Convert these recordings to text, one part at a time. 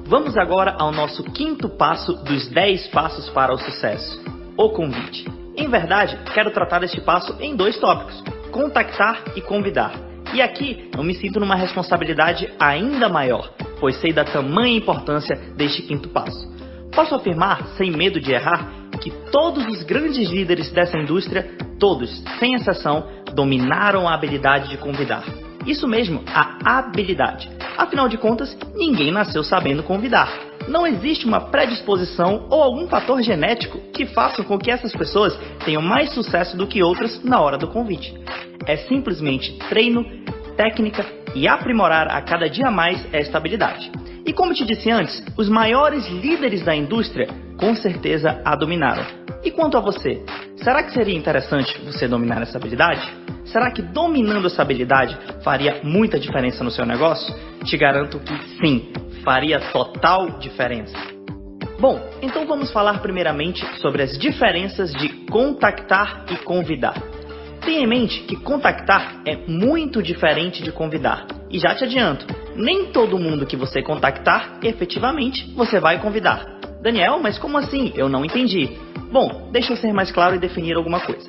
Vamos agora ao nosso quinto passo dos 10 passos para o sucesso, o convite. Em verdade, quero tratar deste passo em 2 tópicos, contactar e convidar. E aqui eu me sinto numa responsabilidade ainda maior, pois sei da tamanha importância deste quinto passo. Posso afirmar, sem medo de errar, que todos os grandes líderes dessa indústria, todos, sem exceção, dominaram a habilidade de convidar. Isso mesmo, a habilidade. Afinal de contas, ninguém nasceu sabendo convidar. Não existe uma predisposição ou algum fator genético que faça com que essas pessoas tenham mais sucesso do que outras na hora do convite. É simplesmente treino, técnica e aprimorar a cada dia mais esta habilidade. E como te disse antes, os maiores líderes da indústria com certeza a dominaram. E quanto a você, será que seria interessante você dominar essa habilidade? Será que dominando essa habilidade faria muita diferença no seu negócio? Te garanto que sim, faria total diferença. Bom, então vamos falar primeiramente sobre as diferenças de contactar e convidar. Tenha em mente que contactar é muito diferente de convidar. E já te adianto, nem todo mundo que você contactar, efetivamente, você vai convidar. Daniel, mas como assim? Eu não entendi. Bom, deixa eu ser mais claro e definir alguma coisa.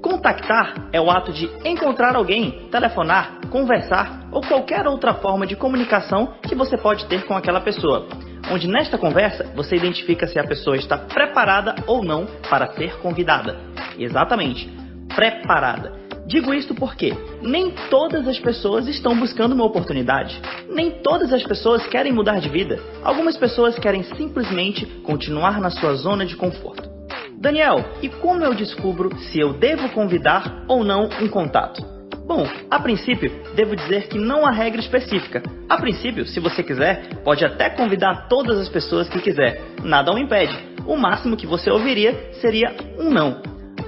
Contactar é o ato de encontrar alguém, telefonar, conversar ou qualquer outra forma de comunicação que você pode ter com aquela pessoa, onde nesta conversa você identifica se a pessoa está preparada ou não para ser convidada. Exatamente, preparada. Digo isto porque nem todas as pessoas estão buscando uma oportunidade. Nem todas as pessoas querem mudar de vida. Algumas pessoas querem simplesmente continuar na sua zona de conforto. Daniel, e como eu descubro se eu devo convidar ou não um contato? Bom, a princípio, devo dizer que não há regra específica. A princípio, se você quiser, pode até convidar todas as pessoas que quiser. Nada o impede. O máximo que você ouviria seria um não.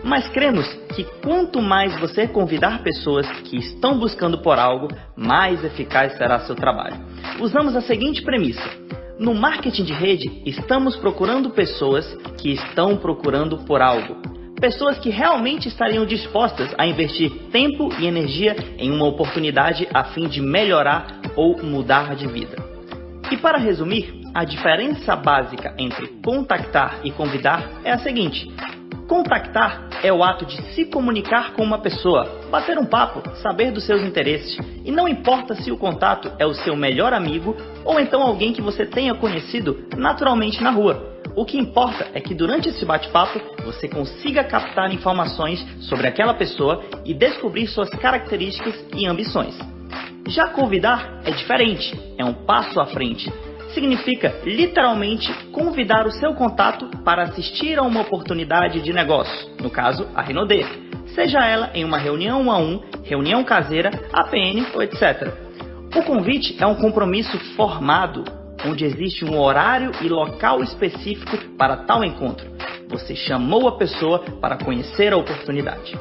Mas cremos que quanto mais você convidar pessoas que estão buscando por algo, mais eficaz será seu trabalho. Usamos a seguinte premissa. No marketing de rede, estamos procurando pessoas que estão procurando por algo. Pessoas que realmente estariam dispostas a investir tempo e energia em uma oportunidade a fim de melhorar ou mudar de vida. E para resumir, a diferença básica entre contactar e convidar é a seguinte. Contactar é o ato de se comunicar com uma pessoa, bater um papo, saber dos seus interesses. E não importa se o contato é o seu melhor amigo ou então alguém que você tenha conhecido naturalmente na rua. O que importa é que durante esse bate-papo você consiga captar informações sobre aquela pessoa e descobrir suas características e ambições. Já convidar é diferente, é um passo à frente. Significa literalmente convidar o seu contato para assistir a uma oportunidade de negócio, no caso a Rinode, seja ela em uma reunião 1 a 1, reunião caseira, APN ou etc. O convite é um compromisso formado, onde existe um horário e local específico para tal encontro. Você chamou a pessoa para conhecer a oportunidade.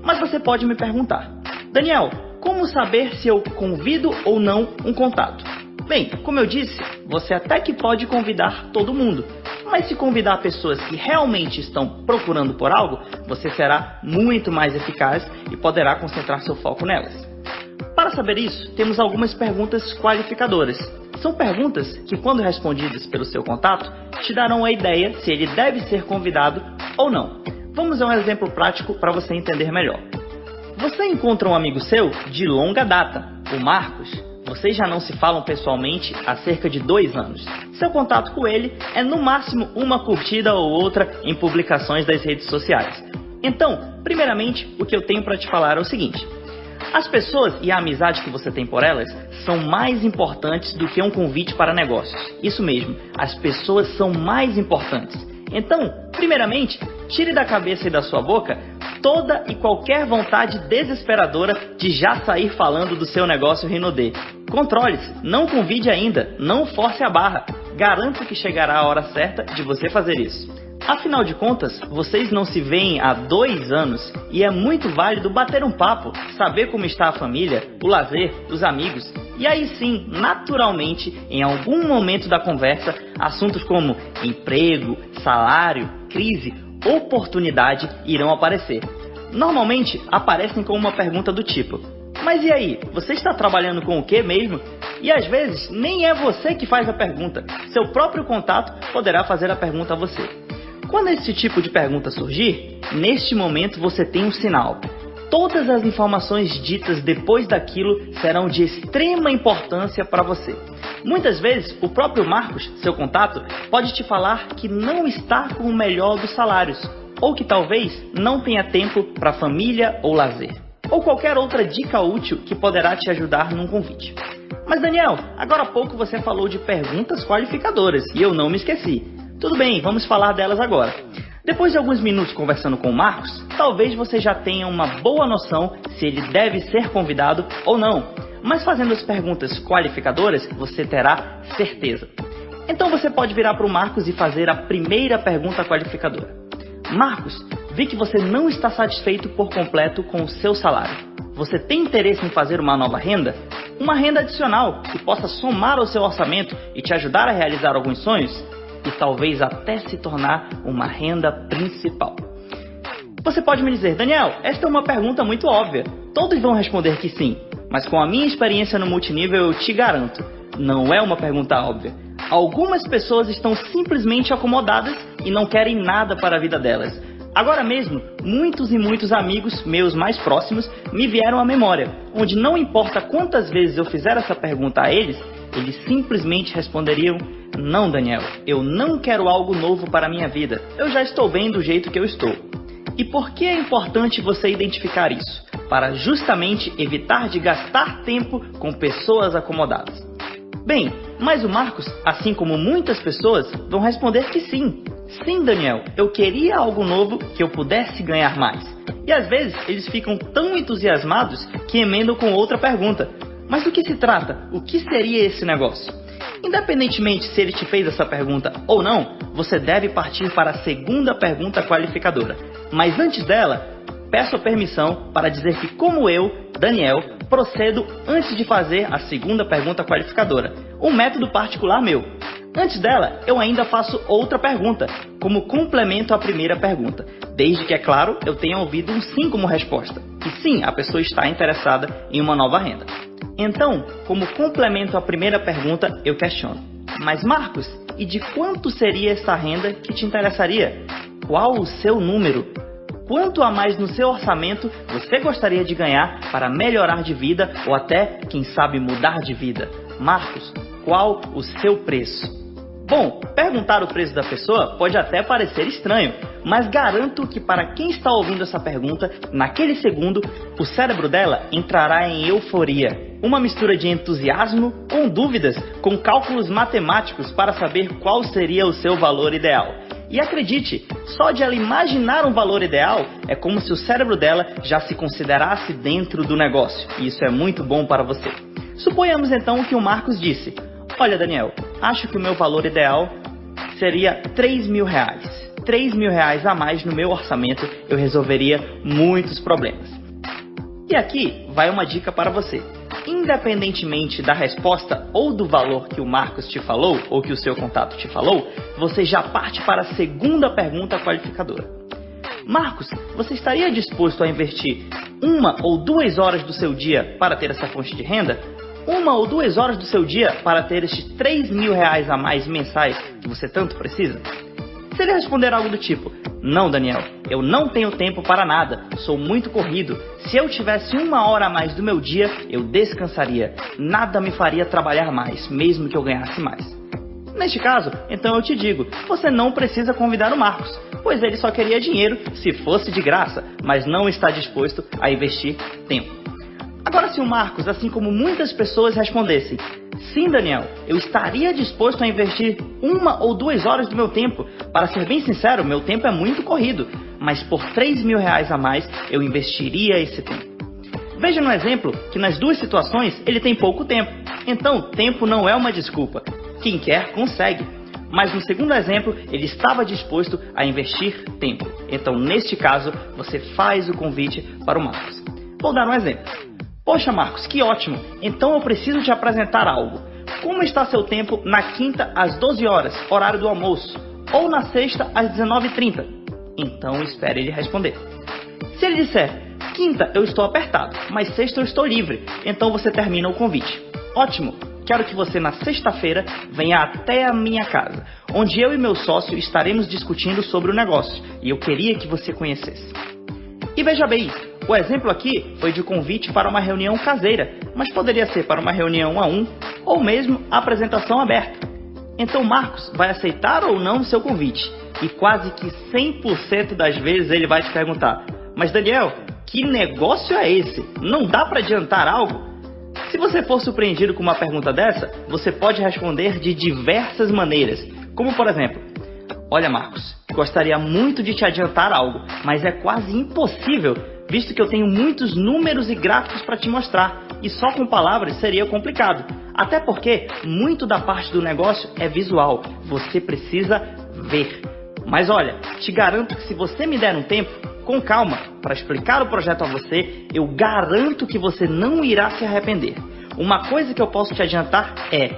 Mas você pode me perguntar, Daniel, como saber se eu convido ou não um contato? Bem, como eu disse, você até que pode convidar todo mundo, mas se convidar pessoas que realmente estão procurando por algo, você será muito mais eficaz e poderá concentrar seu foco nelas. Para saber isso, temos algumas perguntas qualificadoras. São perguntas que, quando respondidas pelo seu contato, te darão a ideia se ele deve ser convidado ou não. Vamos a um exemplo prático para você entender melhor. Você encontra um amigo seu de longa data, o Marcos. Vocês já não se falam pessoalmente há cerca de 2 anos. Seu contato com ele é no máximo uma curtida ou outra em publicações das redes sociais. Então, primeiramente, o que eu tenho para te falar é o seguinte. As pessoas e a amizade que você tem por elas são mais importantes do que um convite para negócios. Isso mesmo, as pessoas são mais importantes. Então, primeiramente, tire da cabeça e da sua boca toda e qualquer vontade desesperadora de já sair falando do seu negócio Rinode. Controle-se, não convide ainda, não force a barra. Garanto que chegará a hora certa de você fazer isso. Afinal de contas, vocês não se veem há 2 anos e é muito válido bater um papo, saber como está a família, o lazer, os amigos. E aí sim, naturalmente, em algum momento da conversa, assuntos como emprego, salário, crise, oportunidade irão aparecer. Normalmente aparecem com uma pergunta do tipo: mas e aí, você está trabalhando com o que mesmo? E às vezes nem é você que faz a pergunta, seu próprio contato poderá fazer a pergunta a você. Quando esse tipo de pergunta surgir, neste momento você tem um sinal. Todas as informações ditas depois daquilo serão de extrema importância para você. Muitas vezes, o próprio Marcos, seu contato, pode te falar que não está com o melhor dos salários, ou que talvez não tenha tempo para família ou lazer, ou qualquer outra dica útil que poderá te ajudar num convite. Mas Daniel, agora há pouco você falou de perguntas qualificadoras e eu não me esqueci. Tudo bem, vamos falar delas agora. Depois de alguns minutos conversando com o Marcos, talvez você já tenha uma boa noção se ele deve ser convidado ou não. Mas fazendo as perguntas qualificadoras, você terá certeza. Então você pode virar para o Marcos e fazer a primeira pergunta qualificadora. Marcos, vi que você não está satisfeito por completo com o seu salário. Você tem interesse em fazer uma nova renda? Uma renda adicional que possa somar ao seu orçamento e te ajudar a realizar alguns sonhos? E talvez até se tornar uma renda principal. Você pode me dizer, Daniel, esta é uma pergunta muito óbvia. Todos vão responder que sim, mas com a minha experiência no multinível eu te garanto, não é uma pergunta óbvia. Algumas pessoas estão simplesmente acomodadas e não querem nada para a vida delas. Agora mesmo, muitos e muitos amigos meus mais próximos me vieram à memória, onde não importa quantas vezes eu fizer essa pergunta a eles, eles simplesmente responderiam, não Daniel, eu não quero algo novo para a minha vida, eu já estou bem do jeito que eu estou. E por que é importante você identificar isso? Para justamente evitar de gastar tempo com pessoas acomodadas. Bem, mas o Marcos, assim como muitas pessoas, vão responder que sim. Sim, Daniel, eu queria algo novo que eu pudesse ganhar mais. E às vezes eles ficam tão entusiasmados que emendam com outra pergunta. Mas do que se trata? O que seria esse negócio? Independentemente se ele te fez essa pergunta ou não, você deve partir para a segunda pergunta qualificadora. Mas antes dela, peço a permissão para dizer que como eu, Daniel, procedo antes de fazer a segunda pergunta qualificadora. Um método particular meu. Antes dela, eu ainda faço outra pergunta, como complemento à primeira pergunta, desde que, é claro, eu tenha ouvido um sim como resposta. E sim, a pessoa está interessada em uma nova renda. Então, como complemento à primeira pergunta, eu questiono. Mas Marcos, e de quanto seria essa renda que te interessaria? Qual o seu número? Quanto a mais no seu orçamento você gostaria de ganhar para melhorar de vida ou até, quem sabe, mudar de vida? Marcos, qual o seu preço? Bom, perguntar o preço da pessoa pode até parecer estranho, mas garanto que para quem está ouvindo essa pergunta, naquele segundo, o cérebro dela entrará em euforia. Uma mistura de entusiasmo com dúvidas, com cálculos matemáticos para saber qual seria o seu valor ideal. E acredite, só de ela imaginar um valor ideal, é como se o cérebro dela já se considerasse dentro do negócio. E isso é muito bom para você. Suponhamos então que o Marcos disse, olha Daniel, acho que o meu valor ideal seria R$3.000. R$3.000 a mais no meu orçamento, eu resolveria muitos problemas. E aqui vai uma dica para você. Independentemente da resposta ou do valor que o Marcos te falou, ou que o seu contato te falou, você já parte para a segunda pergunta qualificadora. Marcos, você estaria disposto a investir 1 ou 2 horas do seu dia para ter essa fonte de renda? 1 ou 2 horas do seu dia para ter estes R$3.000 a mais mensais que você tanto precisa? Se ele responder algo do tipo, não Daniel, eu não tenho tempo para nada, sou muito corrido, se eu tivesse 1 hora a mais do meu dia, eu descansaria, nada me faria trabalhar mais, mesmo que eu ganhasse mais. Neste caso, então eu te digo, você não precisa convidar o Marcos, pois ele só queria dinheiro se fosse de graça, mas não está disposto a investir tempo. Agora se o Marcos, assim como muitas pessoas respondessem, sim Daniel, eu estaria disposto a investir 1 ou 2 horas do meu tempo. Para ser bem sincero, meu tempo é muito corrido, mas por R$3.000 a mais eu investiria esse tempo. Veja no exemplo que nas duas situações ele tem pouco tempo, então tempo não é uma desculpa. Quem quer, consegue. Mas no segundo exemplo, ele estava disposto a investir tempo. Então neste caso, você faz o convite para o Marcos. Vou dar um exemplo. Poxa Marcos, que ótimo! Então eu preciso te apresentar algo. Como está seu tempo na quinta às 12 horas, horário do almoço? Ou na sexta às 19h30? Então espere ele responder. Se ele disser, quinta eu estou apertado, mas sexta eu estou livre, então você termina o convite. Ótimo! quero que você na sexta-feira venha até a minha casa, onde eu e meu sócio estaremos discutindo sobre o negócio, e eu queria que você conhecesse. E veja bem, o exemplo aqui foi de convite para uma reunião caseira, mas poderia ser para uma reunião 1 a 1 ou mesmo apresentação aberta. Então Marcos vai aceitar ou não o seu convite, e quase que 100% das vezes ele vai te perguntar: mas Daniel, que negócio é esse? Não dá para adiantar algo? Se você for surpreendido com uma pergunta dessa, você pode responder de diversas maneiras, como por exemplo: olha Marcos, gostaria muito de te adiantar algo, mas é quase impossível, visto que eu tenho muitos números e gráficos para te mostrar, e só com palavras seria complicado. Até porque muito da parte do negócio é visual, você precisa ver. Mas olha, te garanto que se você me der um tempo, com calma, para explicar o projeto a você, eu garanto que você não irá se arrepender. Uma coisa que eu posso te adiantar é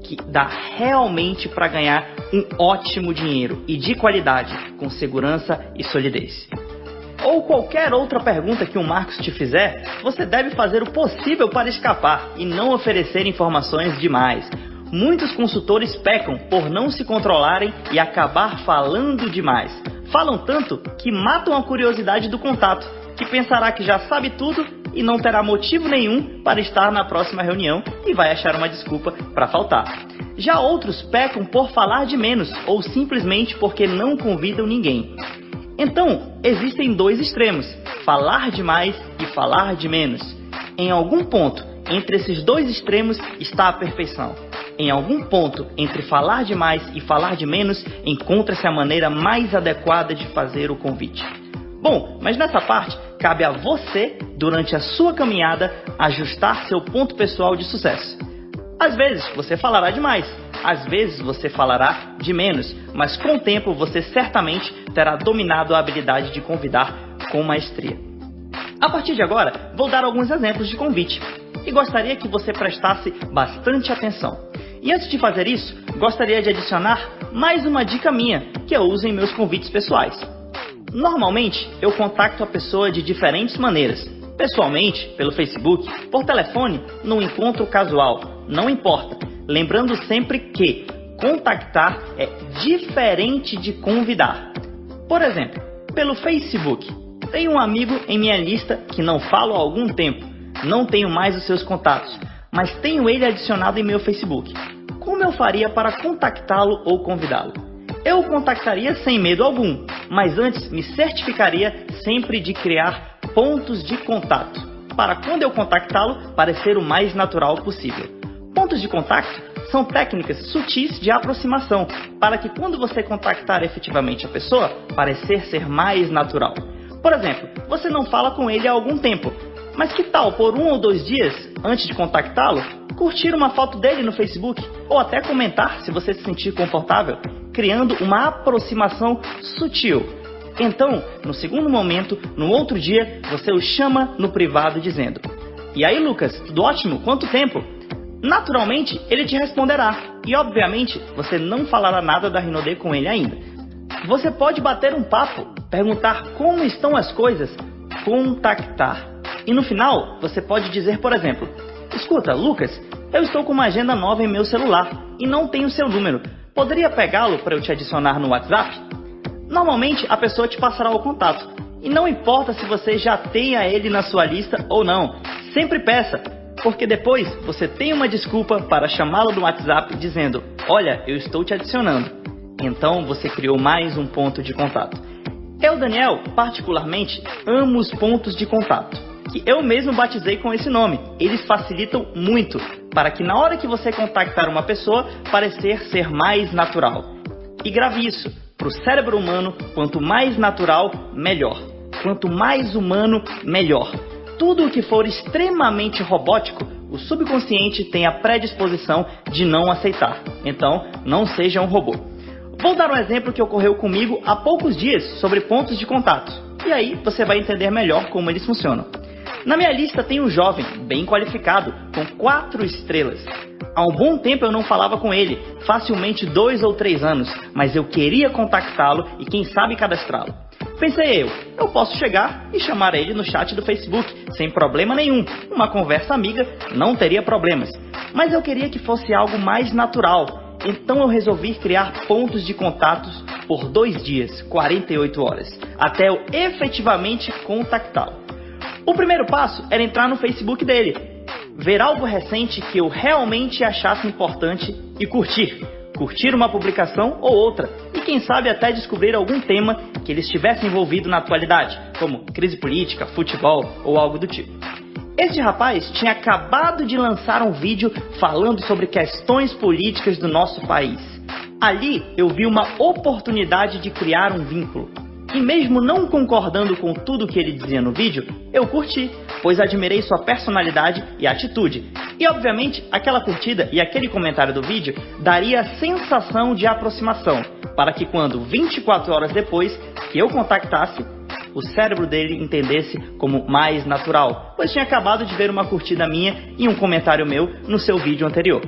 que dá realmente para ganhar um ótimo dinheiro e de qualidade, com segurança e solidez. Ou qualquer outra pergunta que o Marcos te fizer, você deve fazer o possível para escapar e não oferecer informações demais. Muitos consultores pecam por não se controlarem e acabar falando demais. Falam tanto que matam a curiosidade do contato, que pensará que já sabe tudo e não terá motivo nenhum para estar na próxima reunião e vai achar uma desculpa para faltar. Já outros pecam por falar de menos ou simplesmente porque não convidam ninguém. Então, existem dois extremos, falar demais e falar de menos. Em algum ponto, entre esses dois extremos está a perfeição. Em algum ponto, entre falar demais e falar de menos, encontra-se a maneira mais adequada de fazer o convite. Bom, mas nessa parte, cabe a você, durante a sua caminhada, ajustar seu ponto pessoal de sucesso. Às vezes, você falará demais. Às vezes você falará de menos, mas com o tempo você certamente terá dominado a habilidade de convidar com maestria. A partir de agora, vou dar alguns exemplos de convite e gostaria que você prestasse bastante atenção. E antes de fazer isso, gostaria de adicionar mais uma dica minha que eu uso em meus convites pessoais. Normalmente, eu contacto a pessoa de diferentes maneiras. Pessoalmente, pelo Facebook, por telefone, num encontro casual, não importa. Lembrando sempre que contactar é diferente de convidar. Por exemplo, pelo Facebook, tenho um amigo em minha lista que não falo há algum tempo. Não tenho mais os seus contatos, mas tenho ele adicionado em meu Facebook. Como eu faria para contactá-lo ou convidá-lo? Eu o contactaria sem medo algum, mas antes me certificaria sempre de criar pontos de contato, para quando eu contactá-lo parecer o mais natural possível. Pontos de contato são técnicas sutis de aproximação, para que quando você contactar efetivamente a pessoa, parecer ser mais natural. Por exemplo, você não fala com ele há algum tempo, mas que tal por 1 ou 2 dias, antes de contactá-lo, curtir uma foto dele no Facebook, ou até comentar se você se sentir confortável, criando uma aproximação sutil. Então, no segundo momento, no outro dia, você o chama no privado dizendo: "E aí Lucas, tudo ótimo? Quanto tempo?" Naturalmente, ele te responderá, e obviamente, você não falará nada da Rinode com ele ainda. Você pode bater um papo, perguntar como estão as coisas, contactar. E no final, você pode dizer, por exemplo: "Escuta, Lucas, eu estou com uma agenda nova em meu celular e não tenho seu número. Poderia pegá-lo para eu te adicionar no WhatsApp?" Normalmente, a pessoa te passará o contato. E não importa se você já tenha ele na sua lista ou não, sempre peça. Porque depois você tem uma desculpa para chamá-lo no WhatsApp dizendo: "Olha, eu estou te adicionando." Então você criou mais um ponto de contato. Eu, Daniel, particularmente, amo os pontos de contato, que eu mesmo batizei com esse nome. Eles facilitam muito, para que na hora que você contactar uma pessoa, parecer ser mais natural. E grave isso, para o cérebro humano, quanto mais natural, melhor. Quanto mais humano, melhor. Tudo o que for extremamente robótico, o subconsciente tem a predisposição de não aceitar. Então, não seja um robô. Vou dar um exemplo que ocorreu comigo há poucos dias sobre pontos de contato. E aí você vai entender melhor como eles funcionam. Na minha lista tem um jovem, bem qualificado, com 4 estrelas. Há um bom tempo eu não falava com ele, facilmente 2 ou 3 anos, mas eu queria contactá-lo e quem sabe cadastrá-lo. Pensei eu posso chegar e chamar ele no chat do Facebook, sem problema nenhum. Uma conversa amiga não teria problemas. Mas eu queria que fosse algo mais natural. Então eu resolvi criar pontos de contatos por 2 dias, 48 horas, até eu efetivamente contactá-lo. O primeiro passo era entrar no Facebook dele, ver algo recente que eu realmente achasse importante e curtir uma publicação ou outra, e quem sabe até descobrir algum tema que ele estivesse envolvido na atualidade, como crise política, futebol ou algo do tipo. Este rapaz tinha acabado de lançar um vídeo falando sobre questões políticas do nosso país. Ali eu vi uma oportunidade de criar um vínculo. E mesmo não concordando com tudo que ele dizia no vídeo, eu curti, pois admirei sua personalidade e atitude. E obviamente, aquela curtida e aquele comentário do vídeo daria a sensação de aproximação, para que quando 24 horas depois que eu contactasse, o cérebro dele entendesse como mais natural, pois tinha acabado de ver uma curtida minha e um comentário meu no seu vídeo anterior.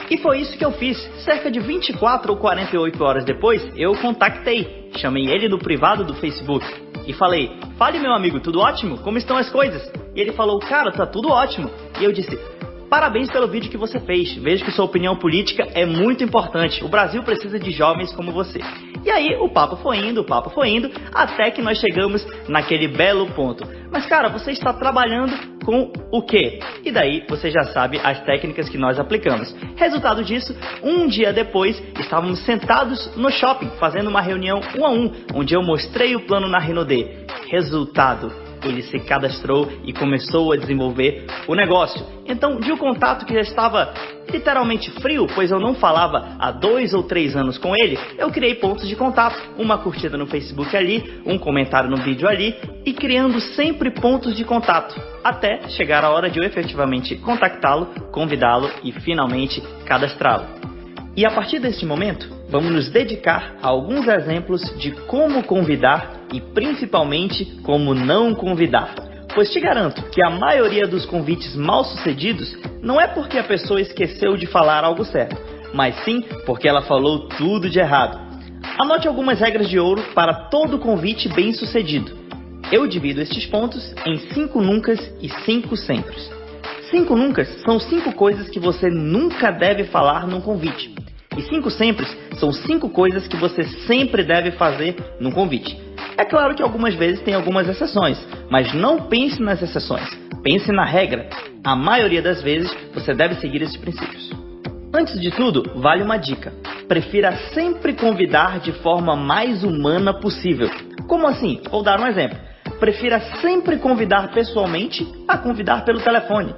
E foi isso que eu fiz. Cerca de 24 ou 48 horas depois, eu contactei. Chamei ele no privado do Facebook e falei: "Fale, meu amigo, tudo ótimo? Como estão as coisas?" E ele falou: "Cara, tá tudo ótimo." E eu disse: "Parabéns pelo vídeo que você fez. Vejo que sua opinião política é muito importante. O Brasil precisa de jovens como você." E aí o papo foi indo, até que nós chegamos naquele belo ponto. "Mas cara, você está trabalhando com o quê?" E daí você já sabe as técnicas que nós aplicamos. Resultado disso, um dia depois, estávamos sentados no shopping, fazendo uma reunião 1 a 1, onde eu mostrei o plano na Rinode. Resultado: ele se cadastrou e começou a desenvolver o negócio. Então, de um contato que já estava literalmente frio, pois eu não falava há 2 ou 3 anos com ele, eu criei pontos de contato, uma curtida no Facebook ali, um comentário no vídeo ali, e criando sempre pontos de contato, até chegar a hora de eu efetivamente contactá-lo, convidá-lo e finalmente cadastrá-lo. E a partir deste momento, vamos nos dedicar a alguns exemplos de como convidar e principalmente como não convidar. Pois te garanto que a maioria dos convites mal sucedidos não é porque a pessoa esqueceu de falar algo certo, mas sim porque ela falou tudo de errado. Anote algumas regras de ouro para todo convite bem sucedido. Eu divido estes pontos em 5 nuncas e 5 sempre. 5 nuncas são 5 coisas que você nunca deve falar num convite. E 5 sempre são 5 coisas que você sempre deve fazer num convite. É claro que algumas vezes tem algumas exceções, mas não pense nas exceções, pense na regra. A maioria das vezes você deve seguir esses princípios. Antes de tudo, vale uma dica. Prefira sempre convidar de forma mais humana possível. Como assim? Vou dar um exemplo. Prefira sempre convidar pessoalmente a convidar pelo telefone.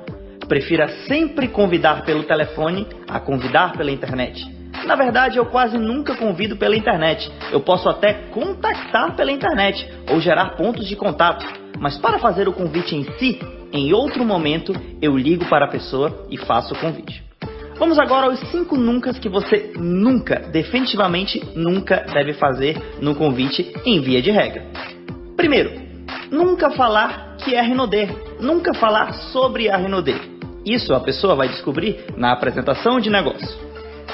Prefira sempre convidar pelo telefone a convidar pela internet. Na verdade, eu quase nunca convido pela internet. Eu posso até contactar pela internet ou gerar pontos de contato. Mas para fazer o convite em si, em outro momento, eu ligo para a pessoa e faço o convite. Vamos agora aos 5 nuncas que você nunca, definitivamente nunca deve fazer no convite em via de regra. Primeiro, nunca falar que é Rinode. Nunca falar sobre a Rinode. Isso a pessoa vai descobrir na apresentação de negócio.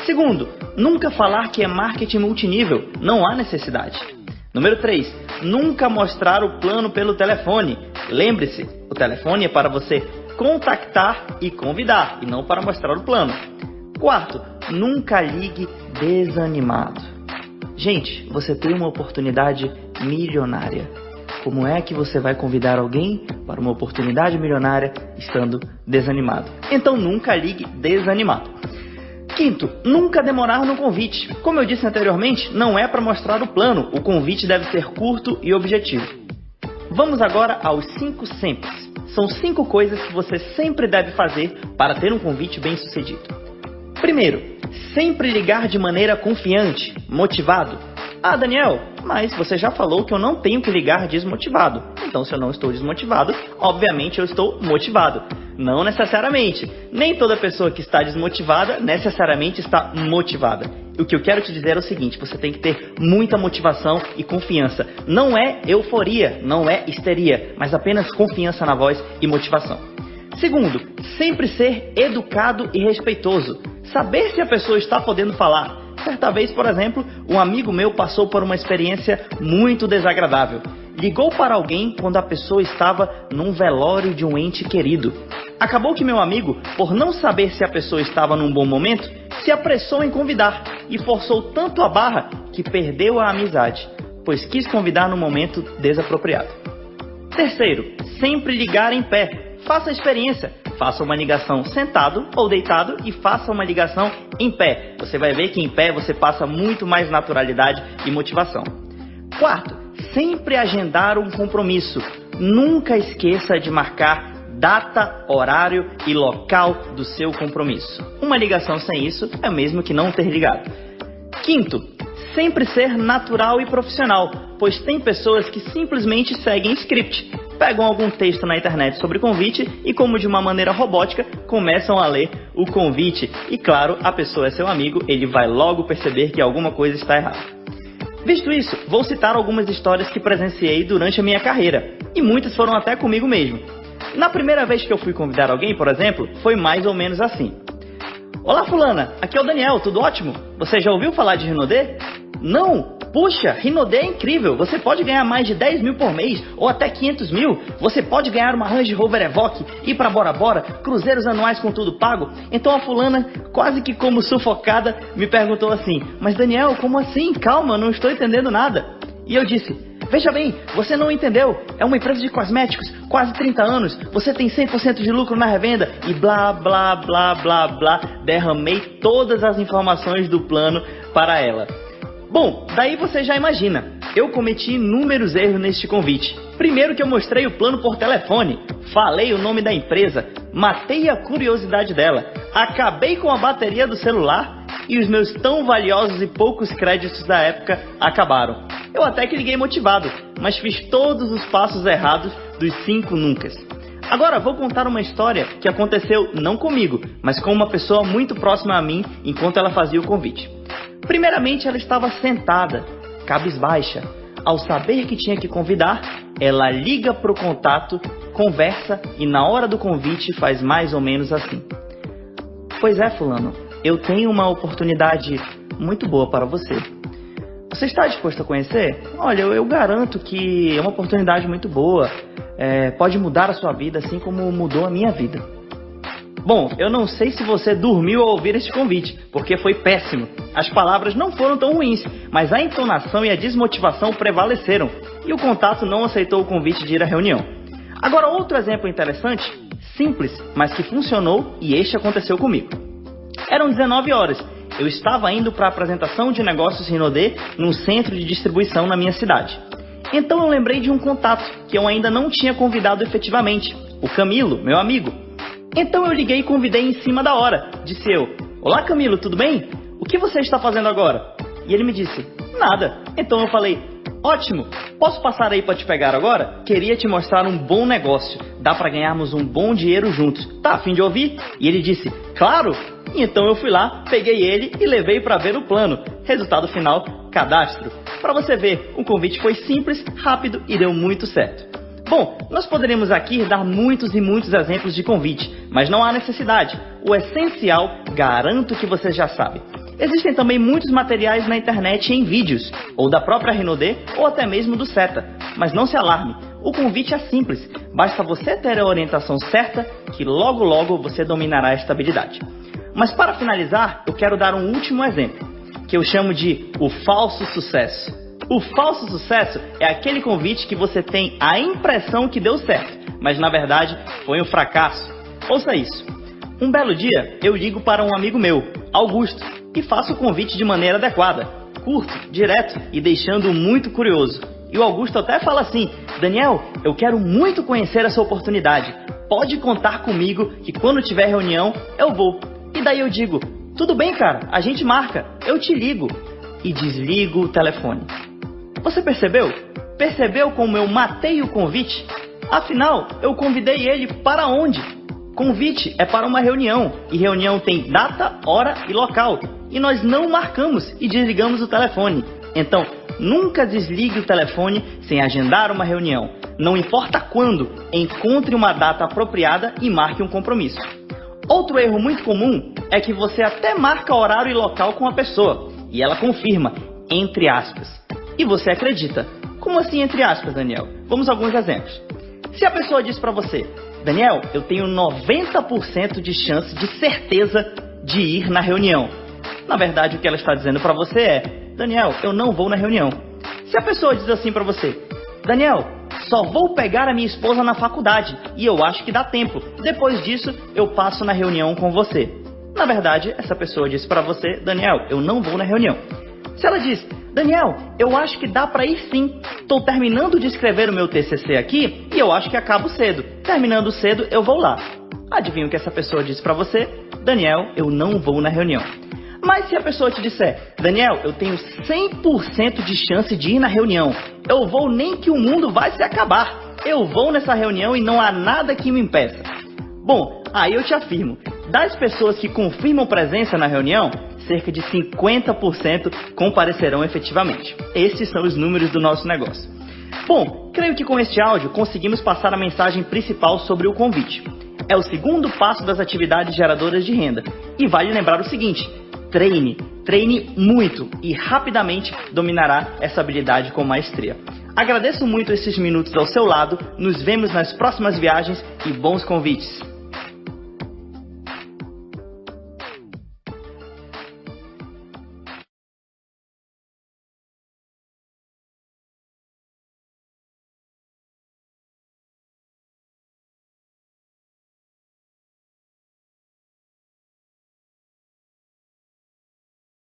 Segundo, nunca falar que é marketing multinível, não há necessidade. Número 3, nunca mostrar o plano pelo telefone. Lembre-se, o telefone é para você contactar e convidar, e não para mostrar o plano. Quarto, nunca ligue desanimado. Gente, você tem uma oportunidade milionária. Como é que você vai convidar alguém para uma oportunidade milionária estando desanimado? Então nunca ligue desanimado. Quinto, nunca demorar no convite. Como eu disse anteriormente, não é para mostrar o plano, o convite deve ser curto e objetivo. Vamos agora aos 5 sempre. São 5 coisas que você sempre deve fazer para ter um convite bem sucedido. Primeiro, sempre ligar de maneira confiante, motivado. Ah, Daniel, mas você já falou que eu não tenho que ligar desmotivado. Então, se eu não estou desmotivado, obviamente eu estou motivado. Não necessariamente. Nem toda pessoa que está desmotivada necessariamente está motivada. E o que eu quero te dizer é o seguinte: você tem que ter muita motivação e confiança. Não é euforia, não é histeria, mas apenas confiança na voz e motivação. Segundo, sempre ser educado e respeitoso. Saber se a pessoa está podendo falar. certa vez, por exemplo, um amigo meu passou por uma experiência muito desagradável. Ligou para alguém quando a pessoa estava num velório de um ente querido. Acabou que meu amigo, por não saber se a pessoa estava num bom momento, se apressou em convidar e forçou tanto a barra que perdeu a amizade, pois quis convidar no momento desapropriado. Terceiro, sempre ligar em pé. Faça a experiência. Faça uma ligação sentado ou deitado e faça uma ligação em pé. Você vai ver que em pé você passa muito mais naturalidade e motivação. Quarto, sempre agendar um compromisso. Nunca esqueça de marcar data, horário e local do seu compromisso. Uma ligação sem isso é o mesmo que não ter ligado. Quinto, sempre ser natural e profissional, pois tem pessoas que simplesmente seguem script. Pegam algum texto na internet sobre convite e, como de uma maneira robótica, começam a ler o convite. E claro, a pessoa é seu amigo, ele vai logo perceber que alguma coisa está errada. Visto isso, vou citar algumas histórias que presenciei durante a minha carreira, e muitas foram até comigo mesmo. Na primeira vez que eu fui convidar alguém, por exemplo, foi mais ou menos assim. Olá fulana, aqui é o Daniel, tudo ótimo? Você já ouviu falar de Rinodê? Não! Puxa, Rinodê é incrível, você pode ganhar mais de 10 mil por mês, ou até 500 mil, você pode ganhar uma Range Rover Evoque, ir pra Bora Bora, cruzeiros anuais com tudo pago. Então a fulana, quase que como sufocada, me perguntou assim, mas Daniel, como assim? Calma, não estou entendendo nada. E eu disse, veja bem, você não entendeu, é uma empresa de cosméticos, quase 30 anos, você tem 100% de lucro na revenda, e blá, blá, blá, blá, blá, derramei todas as informações do plano para ela. Bom, daí você já imagina, eu cometi inúmeros erros neste convite. Primeiro que eu mostrei o plano por telefone, falei o nome da empresa, matei a curiosidade dela, acabei com a bateria do celular e os meus tão valiosos e poucos créditos da época acabaram. Eu até que liguei motivado, mas fiz todos os passos errados dos 5 nuncas. Agora vou contar uma história que aconteceu não comigo, mas com uma pessoa muito próxima a mim enquanto ela fazia o convite. Primeiramente, ela estava sentada, cabisbaixa. Ao saber que tinha que convidar, ela liga para o contato, conversa e na hora do convite faz mais ou menos assim. Pois é, fulano, eu tenho uma oportunidade muito boa para você. Você está disposto a conhecer? Olha, eu garanto que é uma oportunidade muito boa. Pode mudar a sua vida assim como mudou a minha vida. Bom, eu não sei se você dormiu ao ouvir este convite, porque foi péssimo. As palavras não foram tão ruins, mas a entonação e a desmotivação prevaleceram, e o contato não aceitou o convite de ir à reunião. Agora, outro exemplo interessante, simples, mas que funcionou, e este aconteceu comigo. Eram 19 horas, eu estava indo para a apresentação de negócios Rinodê num centro de distribuição na minha cidade. Então eu lembrei de um contato que eu ainda não tinha convidado efetivamente, o Camilo, meu amigo. Então eu liguei e convidei em cima da hora. Disse eu, olá Camilo, tudo bem? O que você está fazendo agora? E ele me disse, nada. Então eu falei, ótimo, posso passar aí para te pegar agora? Queria te mostrar um bom negócio, dá para ganharmos um bom dinheiro juntos. Tá a fim de ouvir? E ele disse, claro. E então eu fui lá, peguei ele e levei para ver o plano. Resultado final, cadastro. Para você ver, o convite foi simples, rápido e deu muito certo. Bom, nós poderíamos aqui dar muitos e muitos exemplos de convite, mas não há necessidade. O essencial, garanto que você já sabe. Existem também muitos materiais na internet em vídeos, ou da própria Rinodê, ou até mesmo do SETA. Mas não se alarme, o convite é simples, basta você ter a orientação certa, que logo logo você dominará esta habilidade. Mas para finalizar, eu quero dar um último exemplo, que eu chamo de o falso sucesso. O falso sucesso é aquele convite que você tem a impressão que deu certo, mas na verdade foi um fracasso. Ouça isso. Um belo dia, eu ligo para um amigo meu, Augusto, e faço o convite de maneira adequada, curto, direto e deixando-o muito curioso. E o Augusto até fala assim, Daniel, eu quero muito conhecer essa oportunidade. Pode contar comigo que quando tiver reunião, eu vou. E daí eu digo, tudo bem cara, a gente marca, eu te ligo. E desligo o telefone. Você percebeu? Percebeu como eu matei o convite? Afinal, eu convidei ele para onde? Convite é para uma reunião, e reunião tem data, hora e local. E nós não marcamos e desligamos o telefone. Então, nunca desligue o telefone sem agendar uma reunião. Não importa quando, encontre uma data apropriada e marque um compromisso. Outro erro muito comum é que você até marca horário e local com a pessoa. e ela confirma, entre aspas. E você acredita. Como assim entre aspas, Daniel? Vamos a alguns exemplos. Se a pessoa diz para você, Daniel, eu tenho 90% de chance de certeza de ir na reunião. Na verdade, o que ela está dizendo para você é, Daniel, eu não vou na reunião. Se a pessoa diz assim para você, Daniel, só vou pegar a minha esposa na faculdade e eu acho que dá tempo. Depois disso, eu passo na reunião com você. Na verdade, essa pessoa diz para você, Daniel, eu não vou na reunião. Se ela diz, Daniel, eu acho que dá para ir sim. Estou terminando de escrever o meu TCC aqui e eu acho que acabo cedo. Terminando cedo, eu vou lá. Adivinha o que essa pessoa diz para você? Daniel, eu não vou na reunião. Mas se a pessoa te disser, Daniel, eu tenho 100% de chance de ir na reunião. Eu vou nem que o mundo vai se acabar. Eu vou nessa reunião e não há nada que me impeça. Bom, aí eu te afirmo, das pessoas que confirmam presença na reunião, cerca de 50% comparecerão efetivamente. Esses são os números do nosso negócio. Bom, creio que com este áudio conseguimos passar a mensagem principal sobre o convite. É o segundo passo das atividades geradoras de renda. E vale lembrar o seguinte, treine muito e rapidamente dominará essa habilidade com maestria. Agradeço muito esses minutos ao seu lado, nos vemos nas próximas viagens e bons convites!